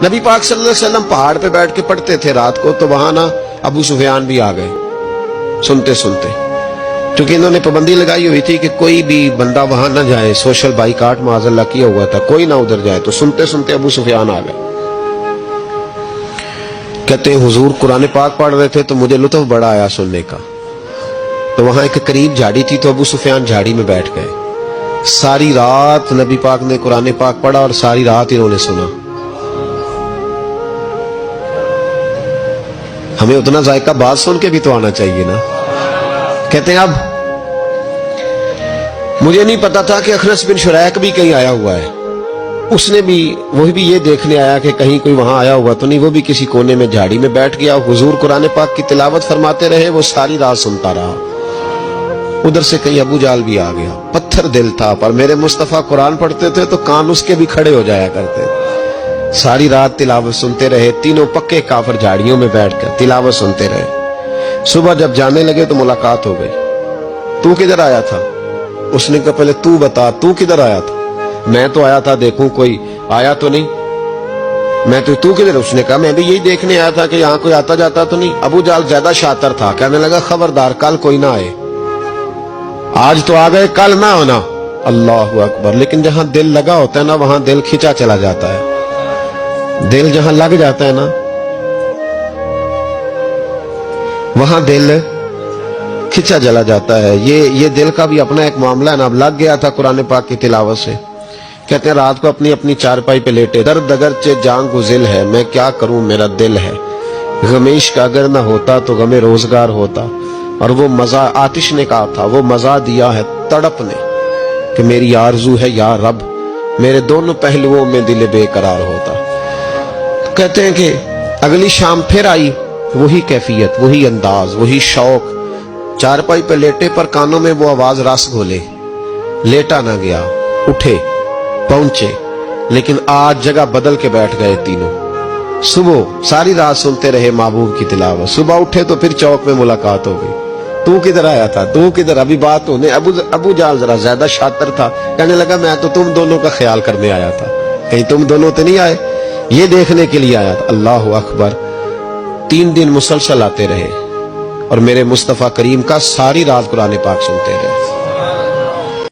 نبی پاک صلی اللہ علیہ وسلم پہاڑ پہ بیٹھ کے پڑھتے تھے رات کو، تو وہاں نا ابو سفیان بھی آ گئے سنتے سنتے، کیونکہ انہوں نے پابندی لگائی ہوئی تھی کہ کوئی بھی بندہ وہاں نہ جائے، سوشل بائیکاٹ معاذ اللہ کیا ہوا تھا، کوئی نہ ادھر جائے، تو سنتے سنتے ابو سفیان آ گئے۔ کہتے ہیں حضور قرآن پاک پڑھ رہے تھے تو مجھے لطف بڑا آیا سننے کا، تو وہاں ایک قریب جھاڑی تھی، تو ابو سفیان جھاڑی میں بیٹھ گئے۔ ساری رات نبی پاک نے قرآن پاک پڑھا اور ساری رات انہوں نے سنا۔ ہمیں اتنا ذائقہ بات سن کے بھی تو آنا چاہیے نا۔ کہتے ہیں اب مجھے نہیں پتا تھا کہ اخنس بن شریک بھی کہیں آیا ہوا ہے، اس نے بھی وہی بھی یہ دیکھنے آیا کہ کہیں کوئی وہاں آیا ہوا تو نہیں، وہ بھی کسی کونے میں جھاڑی میں بیٹھ گیا۔ حضور قرآن پاک کی تلاوت فرماتے رہے، وہ ساری رات سنتا رہا۔ ادھر سے کہیں ابو جال بھی آ گیا، پتھر دل تھا، پر میرے مصطفیٰ قرآن پڑھتے تھے تو کان اس کے بھی کھڑے ہو جایا کرتے۔ ساری رات تلاوت سنتے رہے، تینوں پکے کافر جھاڑیوں میں بیٹھ کر تلاوت سنتے رہے۔ صبح جب جانے لگے تو ملاقات ہو گئی۔ تو کدھر آیا تھا؟ اس نے کہا پہلے تو بتا، تو کدھر آیا تھا؟ میں تو آیا تھا دیکھوں کوئی آیا تو نہیں۔ میں تو کدھر؟ اس نے کہا میں بھی یہی دیکھنے آیا تھا کہ یہاں کوئی آتا جاتا تو نہیں۔ ابو جال زیادہ شاطر تھا، کہنے لگا خبردار کل کوئی نہ آئے، آج تو آ گئے کل نہ ہونا۔ اللہ اکبر۔ لیکن جہاں دل لگا ہوتا ہے نا وہاں دل کھینچا چلا جاتا ہے۔ دل جہاں لگ جاتا ہے نا وہاں دل کھینچا چلا جاتا ہے۔ یہ دل کا بھی اپنا ایک معاملہ ہے نا۔ اب لگ گیا تھا قرآن پاک کی تلاوت سے۔ کہتے ہیں رات کو اپنی اپنی چارپائی پہ لیٹے، درد اگرچہ جان گزل ہے، میں کیا کروں میرا دل ہے، غمیش کا اگر نہ ہوتا تو غم روزگار ہوتا۔ اور وہ مزہ آتش نے کہا تھا، وہ مزہ دیا ہے تڑپ نے کہ میری آرزو ہے یا رب میرے دونوں پہلوؤں میں دل بے قرار ہوتا۔ کہتے ہیں کہ اگلی شام پھر آئی، وہی کیفیت، وہی انداز، وہی شوق۔ چارپائی پہ لیٹے پر کانوں میں وہ آواز رس گھولے، لیٹا نہ گیا، اٹھے پہنچے، لیکن آج جگہ بدل کے بیٹھ گئے تینوں۔ صبح ساری رات سنتے رہے محبوب کی تلاوت، صبح اٹھے تو پھر چوک میں ملاقات ہو گئی۔ تو کدھر آیا تھا؟ تو کدھر؟ ابھی بات ہونے۔ ابو جال ذرا زیادہ شاطر تھا، کہنے لگا میں تو تم دونوں کا خیال کرنے آیا تھا، کہیں تم دونوں تو نہیں آئے، یہ دیکھنے کے لیے آیا تھا۔ اللہ اکبر۔ 3 دن مسلسل آتے رہے اور میرے مصطفیٰ کریم کا ساری رات قرآن پاک سنتے رہے۔